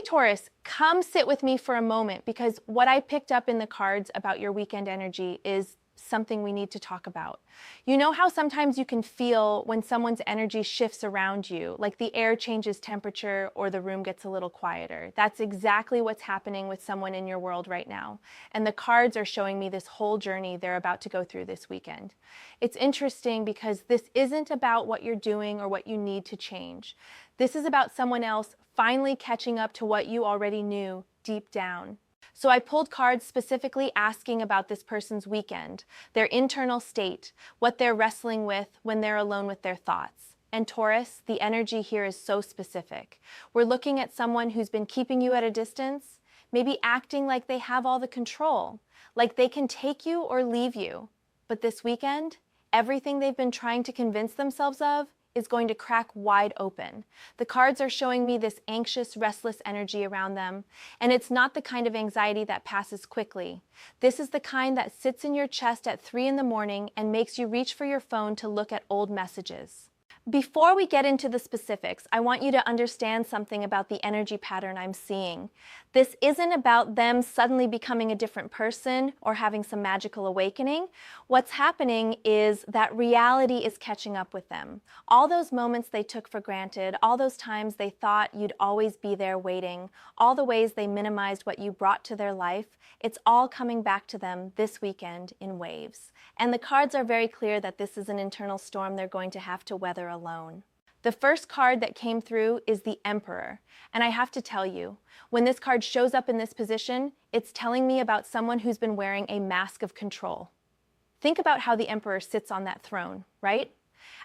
Taurus, come sit with me for a moment because what I picked up in the cards about your weekend energy is something we need to talk about. You know how sometimes you can feel when someone's energy shifts around you, like the air changes temperature or the room gets a little quieter. That's exactly what's happening with someone in your world right now. And the cards are showing me this whole journey they're about to go through this weekend. It's interesting because this isn't about what you're doing or what you need to change. This is about someone else finally catching up to what you already knew deep down. So I pulled cards specifically asking about this person's weekend, their internal state, what they're wrestling with when they're alone with their thoughts. And Taurus, the energy here is so specific. We're looking at someone who's been keeping you at a distance, maybe acting like they have all the control, like they can take you or leave you. But this weekend, everything they've been trying to convince themselves of is going to crack wide open. The cards are showing me this anxious, restless energy around them, and it's not the kind of anxiety that passes quickly. This is the kind that sits in your chest at 3 in the morning and makes you reach for your phone to look at old messages. Before we get into the specifics, I want you to understand something about the energy pattern I'm seeing. This isn't about them suddenly becoming a different person or having some magical awakening. What's happening is that reality is catching up with them. All those moments they took for granted, all those times they thought you'd always be there waiting, all the ways they minimized what you brought to their life, it's all coming back to them this weekend in waves. And the cards are very clear that this is an internal storm they're going to have to weather alone. The first card that came through is the Emperor. And I have to tell you, when this card shows up in this position, it's telling me about someone who's been wearing a mask of control. Think about how the Emperor sits on that throne, right?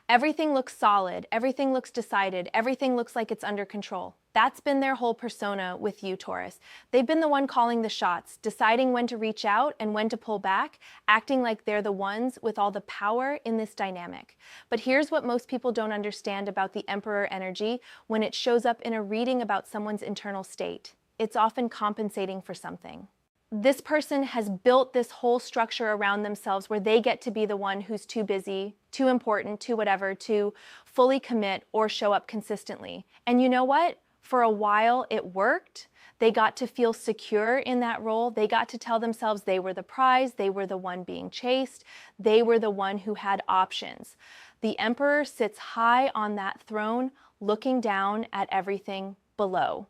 Everything looks solid, everything looks decided, everything looks like it's under control. That's been their whole persona with you, Taurus. They've been the one calling the shots, deciding when to reach out and when to pull back, acting like they're the ones with all the power in this dynamic. But here's what most people don't understand about the Emperor energy when it shows up in a reading about someone's internal state. It's often compensating for something. This person has built this whole structure around themselves where they get to be the one who's too busy, too important, too whatever, to fully commit or show up consistently. And you know what? For a while it worked. They got to feel secure in that role. They got to tell themselves they were the prize, they were the one being chased, they were the one who had options. The Emperor sits high on that throne, looking down at everything below.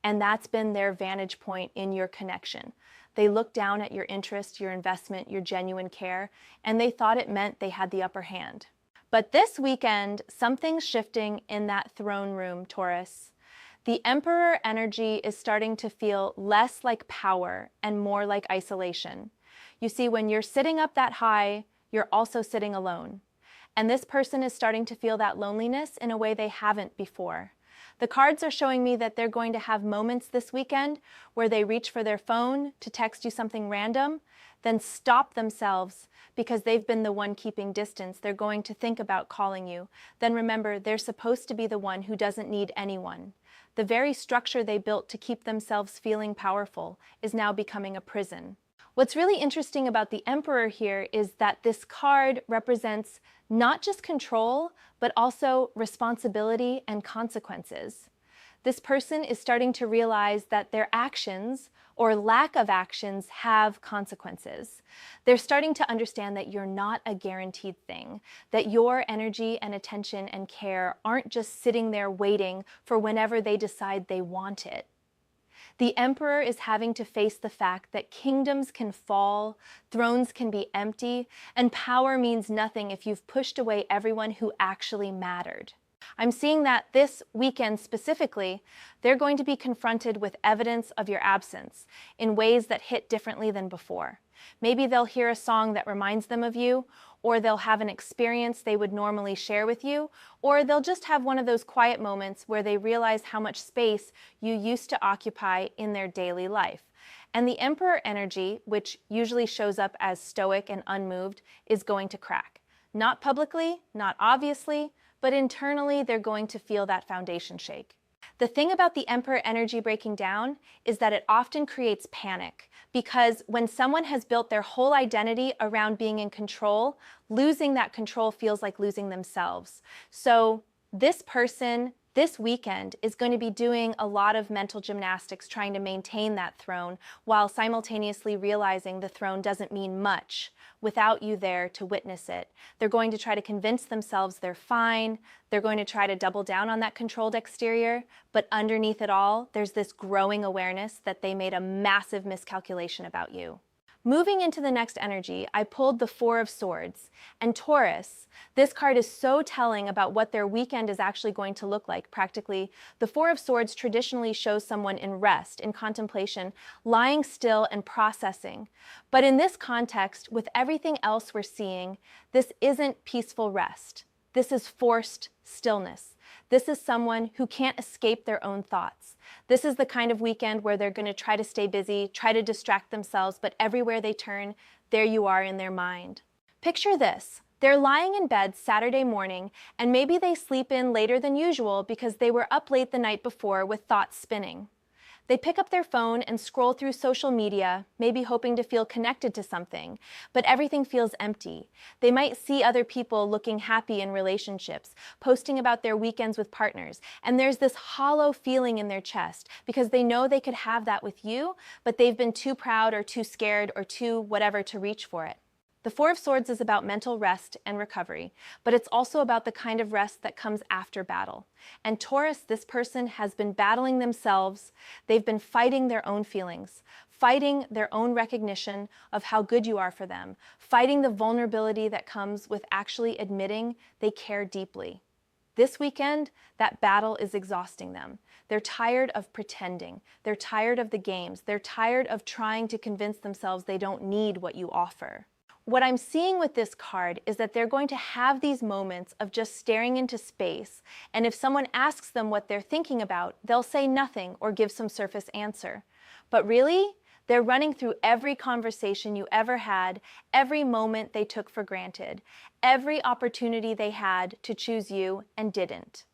And that's been their vantage point in your connection. They looked down at your interest, your investment, your genuine care, and they thought it meant they had the upper hand. But this weekend, something's shifting in that throne room, Taurus. The Emperor energy is starting to feel less like power and more like isolation. You see, when you're sitting up that high, you're also sitting alone. And this person is starting to feel that loneliness in a way they haven't before. The cards are showing me that they're going to have moments this weekend where they reach for their phone to text you something random, then stop themselves because they've been the one keeping distance. They're going to think about calling you. Then remember, they're supposed to be the one who doesn't need anyone. The very structure they built to keep themselves feeling powerful is now becoming a prison. What's really interesting about the Emperor here is that this card represents not just control, but also responsibility and consequences. This person is starting to realize that their actions or lack of actions have consequences. They're starting to understand that you're not a guaranteed thing, that your energy and attention and care aren't just sitting there waiting for whenever they decide they want it. The Emperor is having to face the fact that kingdoms can fall, thrones can be empty, and power means nothing if you've pushed away everyone who actually mattered. I'm seeing that this weekend specifically, they're going to be confronted with evidence of your absence in ways that hit differently than before. Maybe they'll hear a song that reminds them of you, or they'll have an experience they would normally share with you, or they'll just have one of those quiet moments where they realize how much space you used to occupy in their daily life. And the Emperor energy, which usually shows up as stoic and unmoved, is going to crack. Not publicly, not obviously, but internally they're going to feel that foundation shake. The thing about the Emperor energy breaking down is that it often creates panic, because when someone has built their whole identity around being in control, losing that control feels like losing themselves. So this person, this weekend is going to be doing a lot of mental gymnastics trying to maintain that throne while simultaneously realizing the throne doesn't mean much without you there to witness it. They're going to try to convince themselves they're fine. They're going to try to double down on that controlled exterior, but underneath it all, there's this growing awareness that they made a massive miscalculation about you. Moving into the next energy, I pulled the Four of Swords. And Taurus, this card is so telling about what their weekend is actually going to look like. Practically, the Four of Swords traditionally shows someone in rest, in contemplation, lying still and processing. But in this context, with everything else we're seeing, this isn't peaceful rest. This is forced stillness. This is someone who can't escape their own thoughts. This is the kind of weekend where they're going to try to stay busy, try to distract themselves, but everywhere they turn, there you are in their mind. Picture this. They're lying in bed Saturday morning, and maybe they sleep in later than usual because they were up late the night before with thoughts spinning. They pick up their phone and scroll through social media, maybe hoping to feel connected to something, but everything feels empty. They might see other people looking happy in relationships, posting about their weekends with partners, and there's this hollow feeling in their chest because they know they could have that with you, but they've been too proud or too scared or too whatever to reach for it. The Four of Swords is about mental rest and recovery, but it's also about the kind of rest that comes after battle. And Taurus, this person has been battling themselves. They've been fighting their own feelings, fighting their own recognition of how good you are for them, fighting the vulnerability that comes with actually admitting they care deeply. This weekend, that battle is exhausting them. They're tired of pretending. They're tired of the games. They're tired of trying to convince themselves they don't need what you offer. What I'm seeing with this card is that they're going to have these moments of just staring into space, and if someone asks them what they're thinking about, they'll say nothing or give some surface answer. But really, they're running through every conversation you ever had, every moment they took for granted, every opportunity they had to choose you and didn't.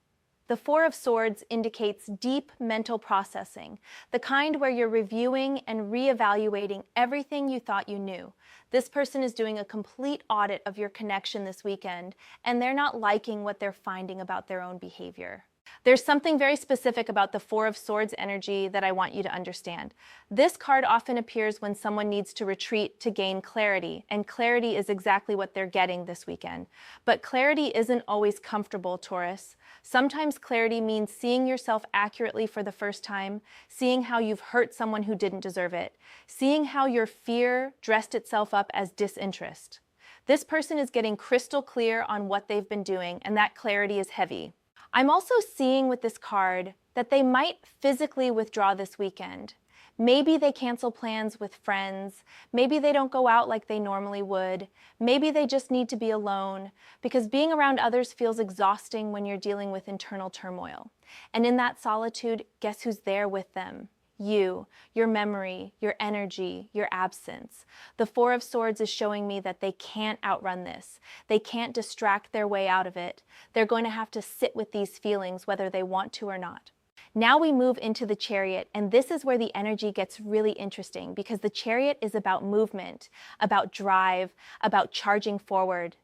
The Four of Swords indicates deep mental processing, the kind where you're reviewing and reevaluating everything you thought you knew. This person is doing a complete audit of your connection this weekend, and they're not liking what they're finding about their own behavior. There's something very specific about the Four of Swords energy that I want you to understand. This card often appears when someone needs to retreat to gain clarity, and clarity is exactly what they're getting this weekend. But clarity isn't always comfortable, Taurus. Sometimes clarity means seeing yourself accurately for the first time, seeing how you've hurt someone who didn't deserve it, seeing how your fear dressed itself up as disinterest. This person is getting crystal clear on what they've been doing, and that clarity is heavy. I'm also seeing with this card that they might physically withdraw this weekend. Maybe they cancel plans with friends. Maybe they don't go out like they normally would. Maybe they just need to be alone, because being around others feels exhausting when you're dealing with internal turmoil. And in that solitude, guess who's there with them? You, your memory, your energy, your absence. The Four of Swords is showing me that they can't outrun this. They can't distract their way out of it. They're going to have to sit with these feelings whether they want to or not. Now we move into the Chariot, and this is where the energy gets really interesting because the Chariot is about movement, about drive, about charging forward.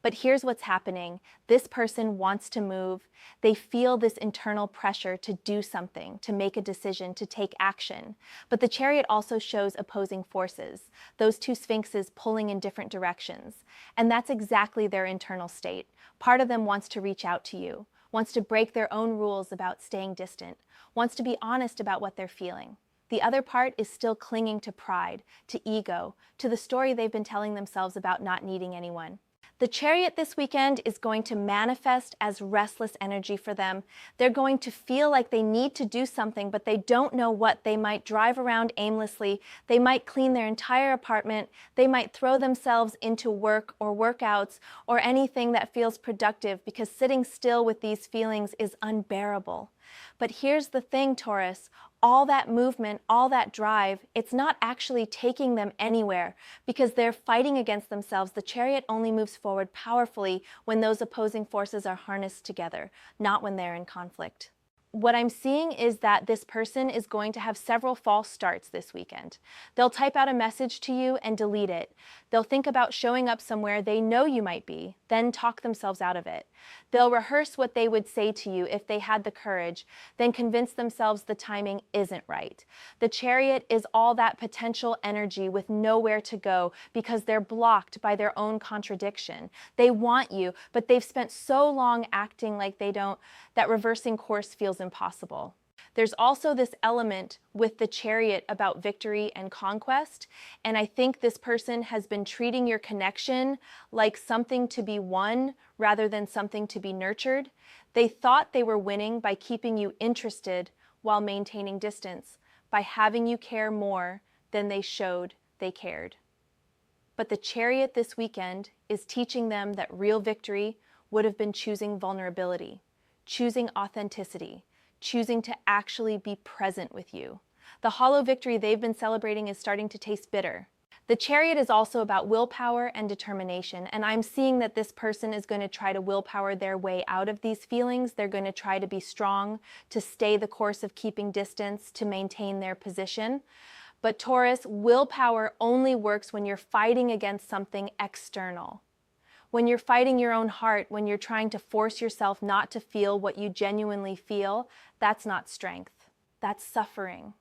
But here's what's happening. This person wants to move. They feel this internal pressure to do something, to make a decision, to take action. But the Chariot also shows opposing forces, those two sphinxes pulling in different directions. And that's exactly their internal state. Part of them wants to reach out to you, wants to break their own rules about staying distant, wants to be honest about what they're feeling. The other part is still clinging to pride, to ego, to the story they've been telling themselves about not needing anyone. The Chariot this weekend is going to manifest as restless energy for them. They're going to feel like they need to do something, but they don't know what. They might drive around aimlessly. They might clean their entire apartment. They might throw themselves into work or workouts or anything that feels productive because sitting still with these feelings is unbearable. But here's the thing, Taurus. All that movement, all that drive, it's not actually taking them anywhere because they're fighting against themselves. The Chariot only moves forward powerfully when those opposing forces are harnessed together, not when they're in conflict. what I'm seeing is that this person is going to have several false starts this weekend. They'll type out a message to you and delete it. They'll think about showing up somewhere they know you might be, then talk themselves out of it. They'll rehearse what they would say to you if they had the courage, then convince themselves the timing isn't right. The Chariot is all that potential energy with nowhere to go because they're blocked by their own contradiction. They want you, but they've spent so long acting like they don't that reversing course feels impossible. There's also this element with the Chariot about victory and conquest, and I think this person has been treating your connection like something to be won rather than something to be nurtured. They thought they were winning by keeping you interested while maintaining distance, by having you care more than they showed they cared. But the Chariot this weekend is teaching them that real victory would have been choosing vulnerability, choosing authenticity, choosing to actually be present with you. The hollow victory they've been celebrating is starting to taste bitter. The Chariot is also about willpower and determination, and I'm seeing that this person is going to try to willpower their way out of these feelings. They're going to try to be strong, to stay the course of keeping distance, to maintain their position. But Taurus, willpower only works when you're fighting against something external. When you're fighting your own heart, when you're trying to force yourself not to feel what you genuinely feel, that's not strength. That's suffering.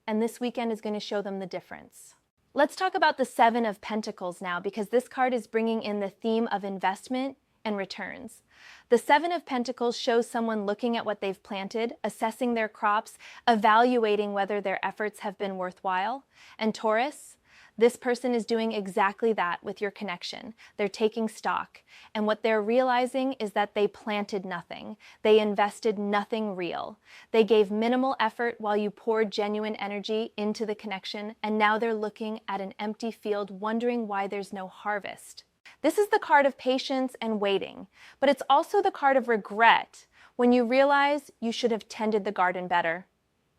And this weekend is going to show them the difference. Let's talk about the Seven of Pentacles now, because this card is bringing in the theme of investment and returns. The Seven of Pentacles shows someone looking at what they've planted, assessing their crops, evaluating whether their efforts have been worthwhile. And Taurus, this person is doing exactly that with your connection. They're taking stock, and what they're realizing is that they planted nothing. They invested nothing real. They gave minimal effort while you poured genuine energy into the connection, and now they're looking at an empty field, wondering why there's no harvest. This is the card of patience and waiting, but it's also the card of regret when you realize you should have tended the garden better.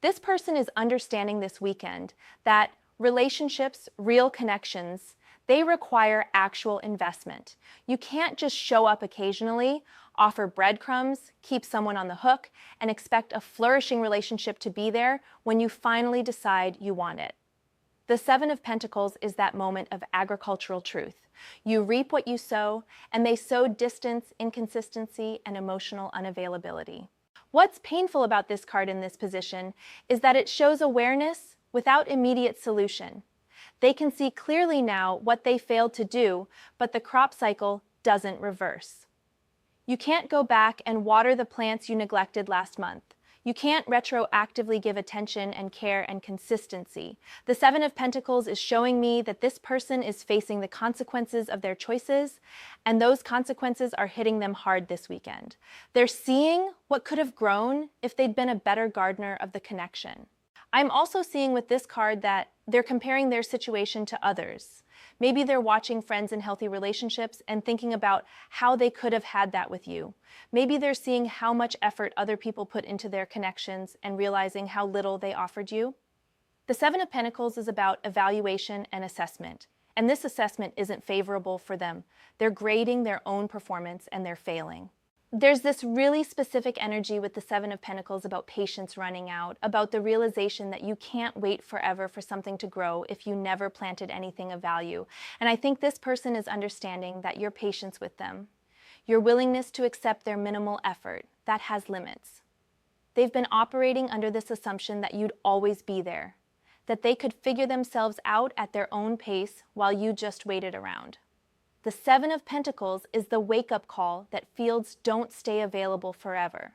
This person is understanding this weekend that relationships, real connections, they require actual investment. You can't just show up occasionally, offer breadcrumbs, keep someone on the hook, and expect a flourishing relationship to be there when you finally decide you want it. The Seven of Pentacles is that moment of agricultural truth. You reap what you sow, and they sow distance, inconsistency, and emotional unavailability. What's painful about this card in this position is that it shows awareness without immediate solution. They can see clearly now what they failed to do, but the crop cycle doesn't reverse. You can't go back and water the plants you neglected last month. You can't retroactively give attention and care and consistency. The Seven of Pentacles is showing me that this person is facing the consequences of their choices, and those consequences are hitting them hard this weekend. They're seeing what could have grown if they'd been a better gardener of the connection. I'm also seeing with this card that they're comparing their situation to others. Maybe they're watching friends in healthy relationships and thinking about how they could have had that with you. Maybe they're seeing how much effort other people put into their connections and realizing how little they offered you. The Seven of Pentacles is about evaluation and assessment, and this assessment isn't favorable for them. They're grading their own performance and they're failing. There's this really specific energy with the Seven of Pentacles about patience running out, about the realization that you can't wait forever for something to grow if you never planted anything of value. And I think this person is understanding that your patience with them, your willingness to accept their minimal effort, that has limits. They've been operating under this assumption that you'd always be there, that they could figure themselves out at their own pace while you just waited around. The Seven of Pentacles is the wake-up call that fields don't stay available forever.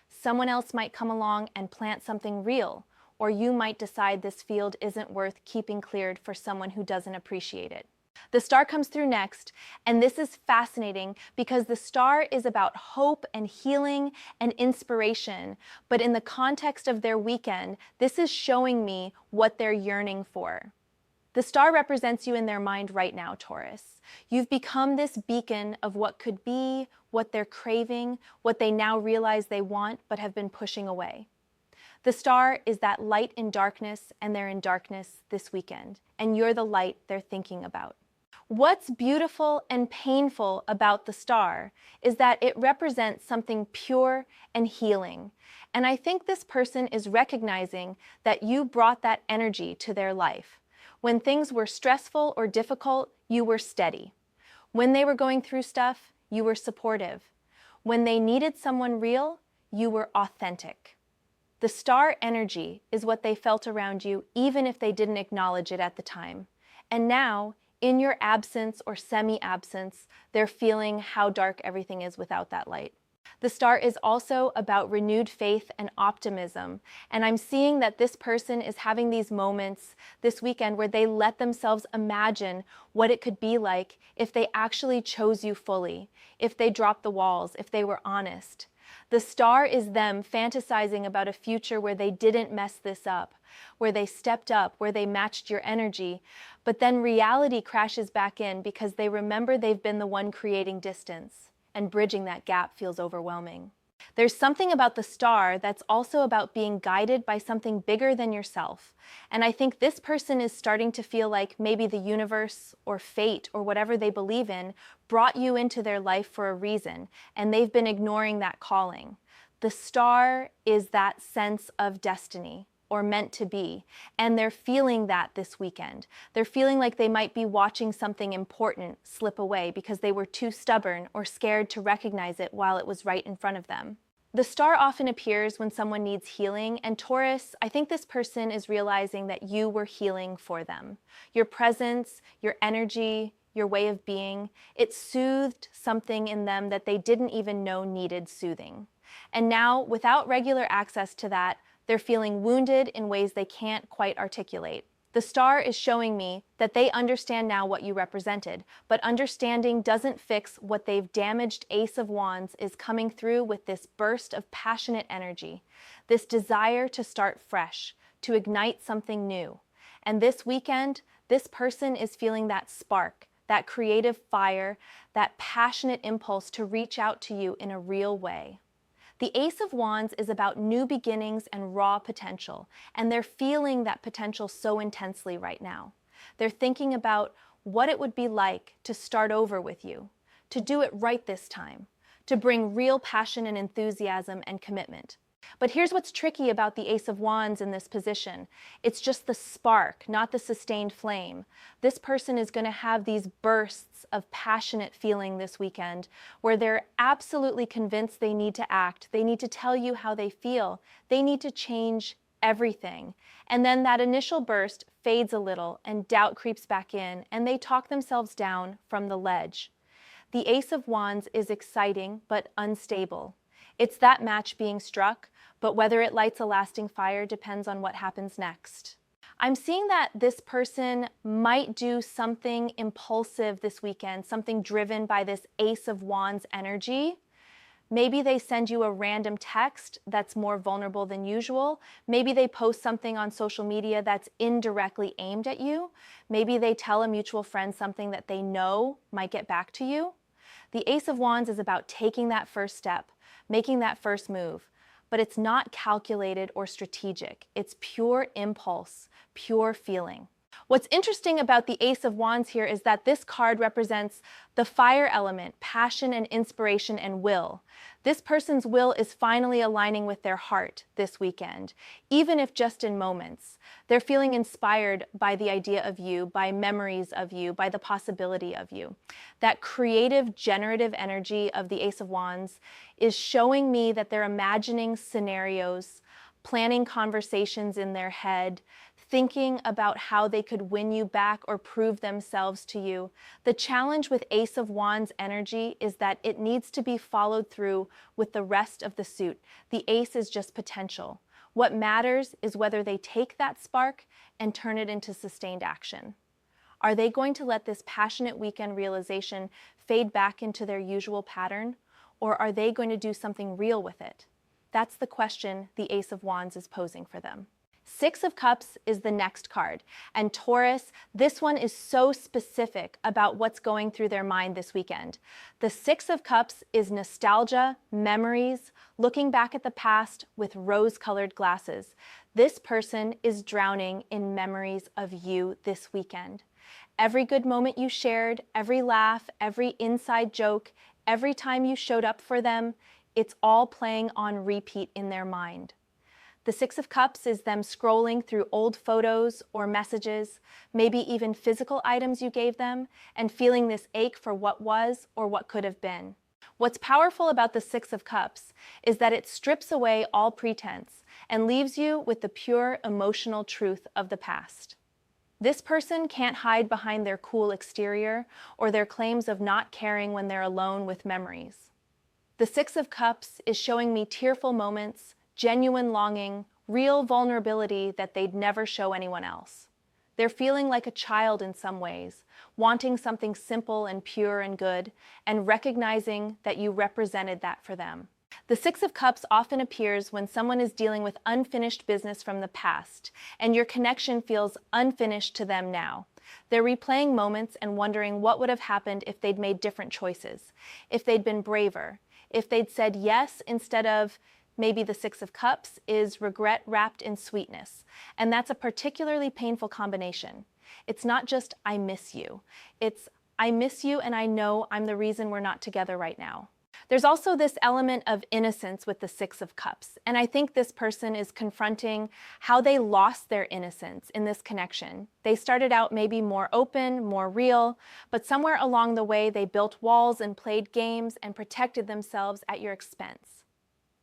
Someone else might come along and plant something real, or you might decide this field isn't worth keeping cleared for someone who doesn't appreciate it. The Star comes through next, and this is fascinating because the Star is about hope and healing and inspiration, but in the context of their weekend, this is showing me what they're yearning for. The Star represents you in their mind right now, Taurus. You've become this beacon of what could be, what they're craving, what they now realize they want but have been pushing away. The Star is that light in darkness, and they're in darkness this weekend, and you're the light they're thinking about. What's beautiful and painful about the Star is that it represents something pure and healing, And I think this person is recognizing that you brought that energy to their life. When things were stressful or difficult, you were steady. When they were going through stuff, you were supportive. When they needed someone real, you were authentic. The star energy is what they felt around you, even if they didn't acknowledge it at the time. And now, in your absence or semi-absence, they're feeling how dark everything is without that light. The star is also about renewed faith and optimism. And I'm seeing that this person is having these moments this weekend where they let themselves imagine what it could be like if they actually chose you fully, if they dropped the walls, if they were honest. The star is them fantasizing about a future where they didn't mess this up, where they stepped up, where they matched your energy, but then reality crashes back in because they remember they've been the one creating distance, and bridging that gap feels overwhelming. There's something about the star that's also about being guided by something bigger than yourself. And I think this person is starting to feel like maybe the universe or fate or whatever they believe in brought you into their life for a reason, and they've been ignoring that calling. The star is that sense of destiny or meant to be, and they're feeling that this weekend. They're feeling like they might be watching something important slip away because they were too stubborn or scared to recognize it while it was right in front of them. The star often appears when someone needs healing, and Taurus, I think this person is realizing that you were healing for them. Your presence, your energy, your way of being, it soothed something in them that they didn't even know needed soothing. And now, without regular access to that, they're feeling wounded in ways they can't quite articulate. The star is showing me that they understand now what you represented, but understanding doesn't fix what they've damaged. Ace of Wands is coming through with this burst of passionate energy, this desire to start fresh, to ignite something new. And this weekend, this person is feeling that spark, that creative fire, that passionate impulse to reach out to you in a real way. The Ace of Wands is about new beginnings and raw potential, and they're feeling that potential so intensely right now. They're thinking about what it would be like to start over with you, to do it right this time, to bring real passion and enthusiasm and commitment. But here's what's tricky about the Ace of Wands in this position. It's just the spark, not the sustained flame. This person is going to have these bursts of passionate feeling this weekend where they're absolutely convinced they need to act. They need to tell you how they feel. They need to change everything. And then that initial burst fades a little and doubt creeps back in and they talk themselves down from the ledge. The Ace of Wands is exciting but unstable. It's that match being struck, but whether it lights a lasting fire depends on what happens next. I'm seeing that this person might do something impulsive this weekend, something driven by this Ace of Wands energy. Maybe they send you a random text that's more vulnerable than usual. Maybe they post something on social media that's indirectly aimed at you. Maybe they tell a mutual friend something that they know might get back to you. The Ace of Wands is about taking that first step, making that first move, but it's not calculated or strategic. It's pure impulse, pure feeling. What's interesting about the Ace of Wands here is that this card represents the fire element, passion and inspiration and will. This person's will is finally aligning with their heart this weekend, even if just in moments. They're feeling inspired by the idea of you, by memories of you, by the possibility of you. That creative, generative energy of the Ace of Wands is showing me that they're imagining scenarios, planning conversations in their head, thinking about how they could win you back or prove themselves to you. The challenge with Ace of Wands energy is that it needs to be followed through with the rest of the suit. The Ace is just potential. What matters is whether they take that spark and turn it into sustained action. Are they going to let this passionate weekend realization fade back into their usual pattern, or are they going to do something real with it? That's the question the Ace of Wands is posing for them. Six of Cups is the next card, and Taurus, this one is so specific about what's going through their mind this weekend. The Six of Cups is nostalgia, memories, looking back at the past with rose-colored glasses. This person is drowning in memories of you this weekend. Every good moment you shared, every laugh, every inside joke, every time you showed up for them, It's all playing on repeat in their mind. The Six of Cups is them scrolling through old photos or messages, maybe even physical items you gave them, and feeling this ache for what was or what could have been. What's powerful about the Six of Cups is that it strips away all pretense and leaves you with the pure emotional truth of the past. This person can't hide behind their cool exterior or their claims of not caring when they're alone with memories. The Six of Cups is showing me tearful moments, genuine longing, real vulnerability that they'd never show anyone else. They're feeling like a child in some ways, wanting something simple and pure and good, and recognizing that you represented that for them. The Six of Cups often appears when someone is dealing with unfinished business from the past, and your connection feels unfinished to them now. They're replaying moments and wondering what would have happened if they'd made different choices, if they'd been braver, if they'd said yes instead of maybe the Six of Cups is regret wrapped in sweetness, and that's a particularly painful combination. It's not just, I miss you. It's, I miss you and I know I'm the reason we're not together right now. There's also this element of innocence with the Six of Cups, and I think this person is confronting how they lost their innocence in this connection. They started out maybe more open, more real, but somewhere along the way they built walls and played games and protected themselves at your expense.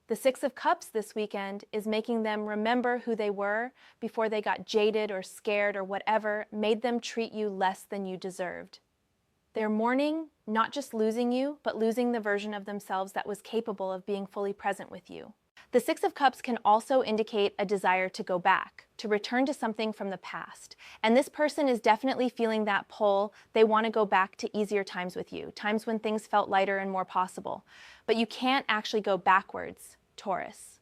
The Six of Cups this weekend is making them remember who they were before they got jaded or scared or whatever made them treat you less than you deserved. They're mourning not just losing you, but losing the version of themselves that was capable of being fully present with you. The Six of Cups can also indicate a desire to go back, to return to something from the past. And this person is definitely feeling that pull. They want to go back to easier times with you, times when things felt lighter and more possible. But you can't actually go backwards, Taurus.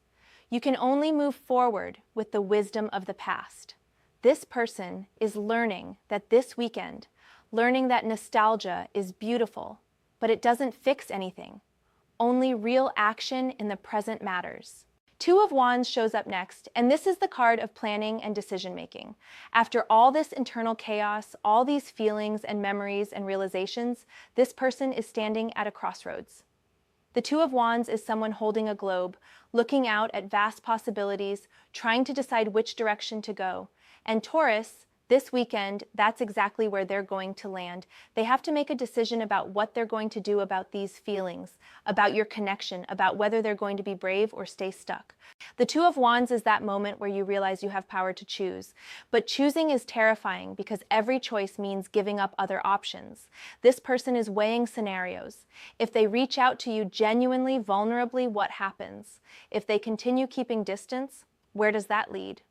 You can only move forward with the wisdom of the past. This person is learning that this weekend, learning that nostalgia is beautiful, but it doesn't fix anything. Only real action in the present matters. Two of Wands shows up next, and this is the card of planning and decision-making. After all this internal chaos, all these feelings and memories and realizations, this person is standing at a crossroads. The Two of Wands is someone holding a globe, looking out at vast possibilities, trying to decide which direction to go. And Taurus, this weekend, that's exactly where they're going to land. They have to make a decision about what they're going to do about these feelings, about your connection, about whether they're going to be brave or stay stuck. The Two of Wands is that moment where you realize you have power to choose. But choosing is terrifying because every choice means giving up other options. This person is weighing scenarios. If they reach out to you genuinely, vulnerably, what happens? If they continue keeping distance, where does that lead?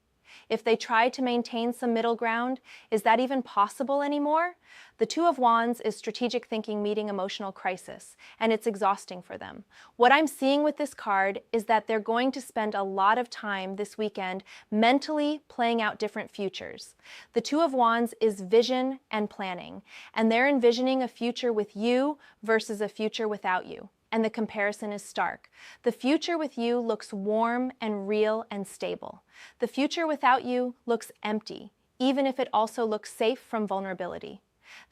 If they try to maintain some middle ground, is that even possible anymore? The Two of Wands is strategic thinking meeting emotional crisis, and it's exhausting for them. What I'm seeing with this card is that they're going to spend a lot of time this weekend mentally playing out different futures. The Two of Wands is vision and planning, and they're envisioning a future with you versus a future without you. And the comparison is stark. The future with you looks warm and real and stable. The future without you looks empty, even if it also looks safe from vulnerability.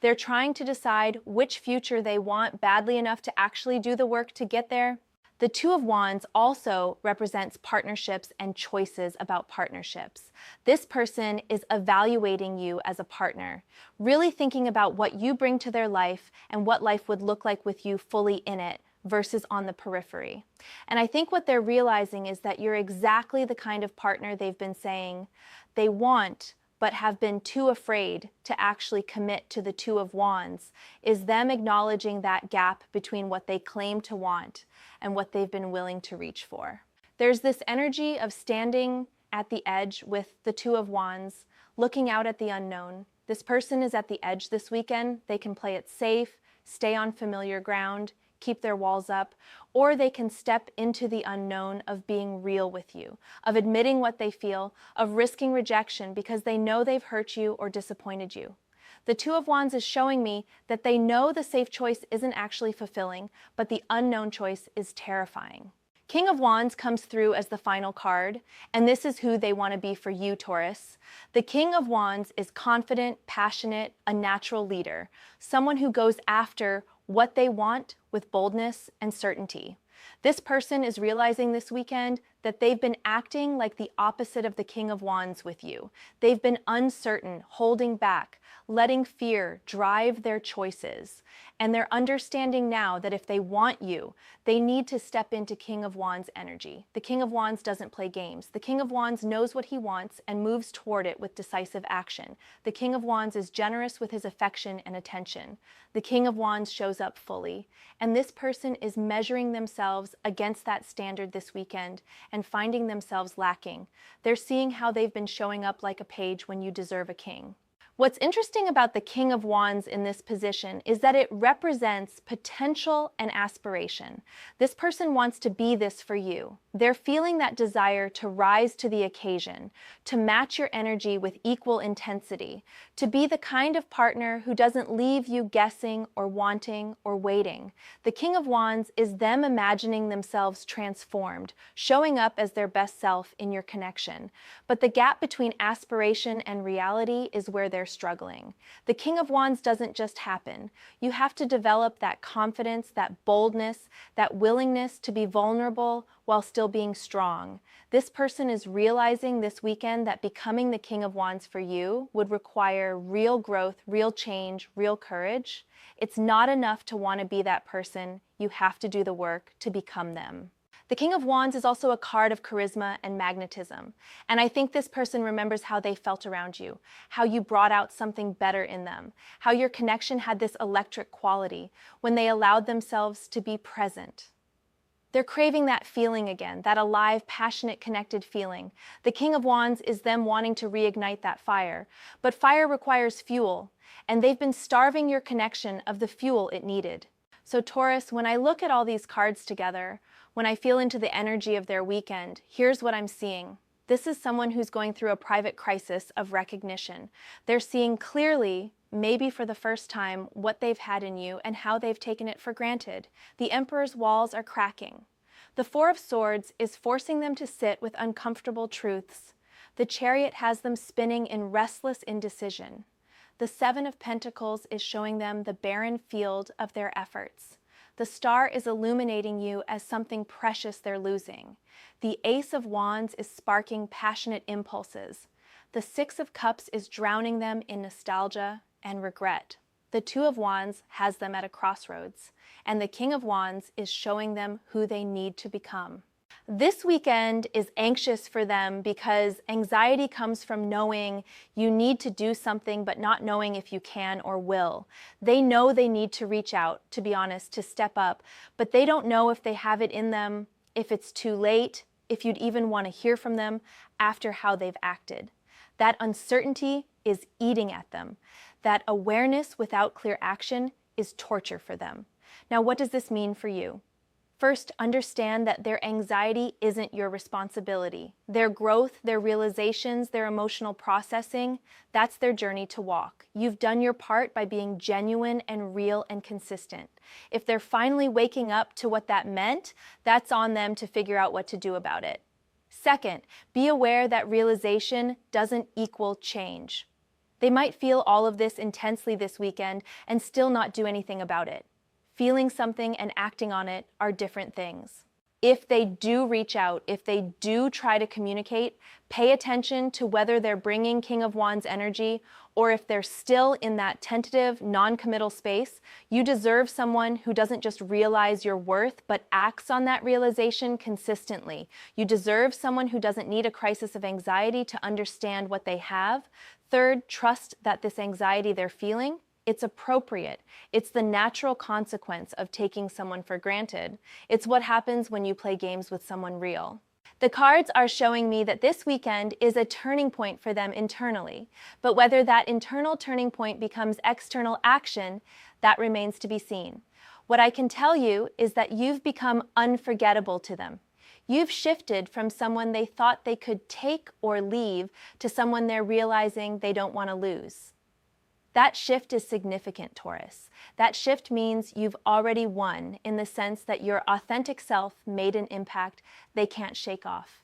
They're trying to decide which future they want badly enough to actually do the work to get there. The Two of Wands also represents partnerships and choices about partnerships. This person is evaluating you as a partner, really thinking about what you bring to their life and what life would look like with you fully in it, versus on the periphery. And I think what they're realizing is that you're exactly the kind of partner they've been saying they want, but have been too afraid to actually commit to the Two of Wands, is them acknowledging that gap between what they claim to want and what they've been willing to reach for. There's this energy of standing at the edge with the Two of Wands, looking out at the unknown. This person is at the edge this weekend. They can play it safe, stay on familiar ground, keep their walls up, or they can step into the unknown of being real with you, of admitting what they feel, of risking rejection because they know they've hurt you or disappointed you. The Two of Wands is showing me that they know the safe choice isn't actually fulfilling, but the unknown choice is terrifying. King of Wands comes through as the final card, and this is who they want to be for you, Taurus. The King of Wands is confident, passionate, a natural leader, someone who goes after what they want with boldness and certainty. This person is realizing this weekend that they've been acting like the opposite of the King of Wands with you. They've been uncertain, holding back, letting fear drive their choices. And they're understanding now that if they want you, they need to step into King of Wands energy. The King of Wands doesn't play games. The King of Wands knows what he wants and moves toward it with decisive action. The King of Wands is generous with his affection and attention. The King of Wands shows up fully. And this person is measuring themselves against that standard this weekend and finding themselves lacking. They're seeing how they've been showing up like a page when you deserve a king. What's interesting about the King of Wands in this position is that it represents potential and aspiration. This person wants to be this for you. They're feeling that desire to rise to the occasion, to match your energy with equal intensity, to be the kind of partner who doesn't leave you guessing or wanting or waiting. The King of Wands is them imagining themselves transformed, showing up as their best self in your connection. But the gap between aspiration and reality is where they're struggling. The King of Wands doesn't just happen. You have to develop that confidence, that boldness, that willingness to be vulnerable while still being strong. This person is realizing this weekend that becoming the King of Wands for you would require real growth, real change, real courage. It's not enough to want to be that person. You have to do the work to become them. The King of Wands is also a card of charisma and magnetism. And I think this person remembers how they felt around you, how you brought out something better in them, how your connection had this electric quality when they allowed themselves to be present. They're craving that feeling again, that alive, passionate, connected feeling. The King of Wands is them wanting to reignite that fire. But fire requires fuel, and they've been starving your connection of the fuel it needed. So Taurus, when I look at all these cards together, when I feel into the energy of their weekend, here's what I'm seeing. This is someone who's going through a private crisis of recognition. They're seeing clearly, maybe for the first time, what they've had in you and how they've taken it for granted. The Emperor's walls are cracking. The Four of Swords is forcing them to sit with uncomfortable truths. The Chariot has them spinning in restless indecision. The Seven of Pentacles is showing them the barren field of their efforts. The Star is illuminating you as something precious they're losing. The Ace of Wands is sparking passionate impulses. The Six of Cups is drowning them in nostalgia and regret. The Two of Wands has them at a crossroads. And the King of Wands is showing them who they need to become. This weekend is anxious for them because anxiety comes from knowing you need to do something but not knowing if you can or will. They know they need to reach out, to be honest, to step up, but they don't know if they have it in them, if it's too late, if you'd even want to hear from them after how they've acted. That uncertainty is eating at them. That awareness without clear action is torture for them. Now, what does this mean for you? First, understand that their anxiety isn't your responsibility. Their growth, their realizations, their emotional processing, that's their journey to walk. You've done your part by being genuine and real and consistent. If they're finally waking up to what that meant, that's on them to figure out what to do about it. Second, be aware that realization doesn't equal change. They might feel all of this intensely this weekend and still not do anything about it. Feeling something and acting on it are different things. If they do reach out, if they do try to communicate, pay attention to whether they're bringing King of Wands energy or if they're still in that tentative, non-committal space. You deserve someone who doesn't just realize your worth, but acts on that realization consistently. You deserve someone who doesn't need a crisis of anxiety to understand what they have. Third, trust that this anxiety they're feeling, it's appropriate. It's the natural consequence of taking someone for granted. It's what happens when you play games with someone real. The cards are showing me that this weekend is a turning point for them internally, but whether that internal turning point becomes external action, that remains to be seen. What I can tell you is that you've become unforgettable to them. You've shifted from someone they thought they could take or leave to someone they're realizing they don't want to lose. That shift is significant, Taurus. That shift means you've already won in the sense that your authentic self made an impact they can't shake off.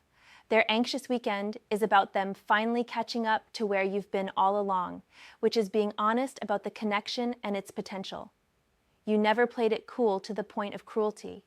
Their anxious weekend is about them finally catching up to where you've been all along, which is being honest about the connection and its potential. You never played it cool to the point of cruelty.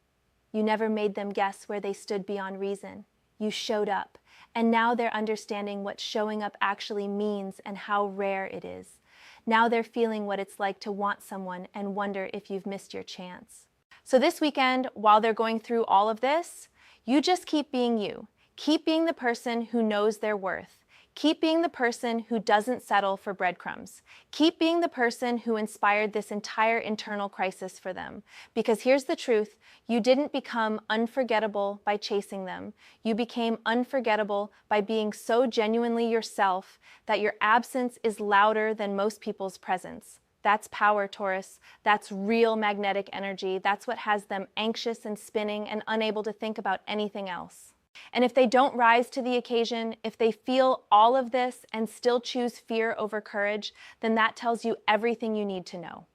You never made them guess where they stood beyond reason. You showed up, and now they're understanding what showing up actually means and how rare it is. Now they're feeling what it's like to want someone and wonder if you've missed your chance. So this weekend, while they're going through all of this, you just keep being you. Keep being the person who knows their worth. Keep being the person who doesn't settle for breadcrumbs. Keep being the person who inspired this entire internal crisis for them. Because here's the truth, you didn't become unforgettable by chasing them. You became unforgettable by being so genuinely yourself that your absence is louder than most people's presence. That's power, Taurus. That's real magnetic energy. That's what has them anxious and spinning and unable to think about anything else. And if they don't rise to the occasion, if they feel all of this and still choose fear over courage, then that tells you everything you need to know.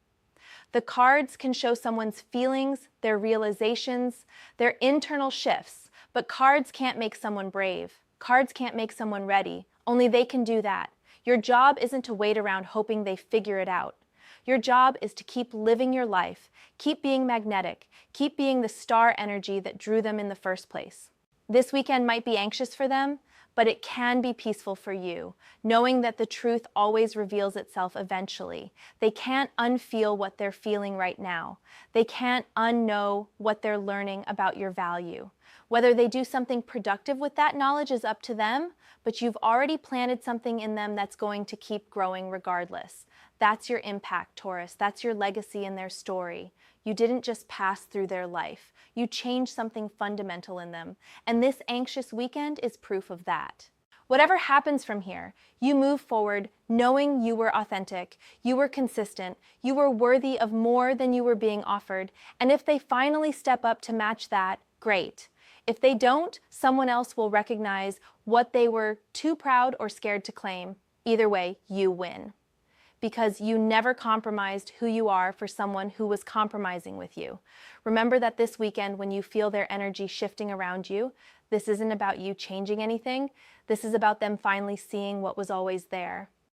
The cards can show someone's feelings, their realizations, their internal shifts, but cards can't make someone brave. Cards can't make someone ready. Only they can do that. Your job isn't to wait around hoping they figure it out. Your job is to keep living your life, keep being magnetic, keep being the star energy that drew them in the first place. This weekend might be anxious for them, but it can be peaceful for you, knowing that the truth always reveals itself eventually. They can't unfeel what they're feeling right now. They can't unknow what they're learning about your value. Whether they do something productive with that knowledge is up to them, but you've already planted something in them that's going to keep growing regardless. That's your impact, Taurus. That's your legacy in their story. You didn't just pass through their life. You changed something fundamental in them. And this anxious weekend is proof of that. Whatever happens from here, you move forward knowing you were authentic, you were consistent, you were worthy of more than you were being offered. And if they finally step up to match that, great. If they don't, someone else will recognize what they were too proud or scared to claim. Either way, you win. Because you never compromised who you are for someone who was compromising with you. Remember that this weekend, when you feel their energy shifting around you, this isn't about you changing anything. This is about them finally seeing what was always there.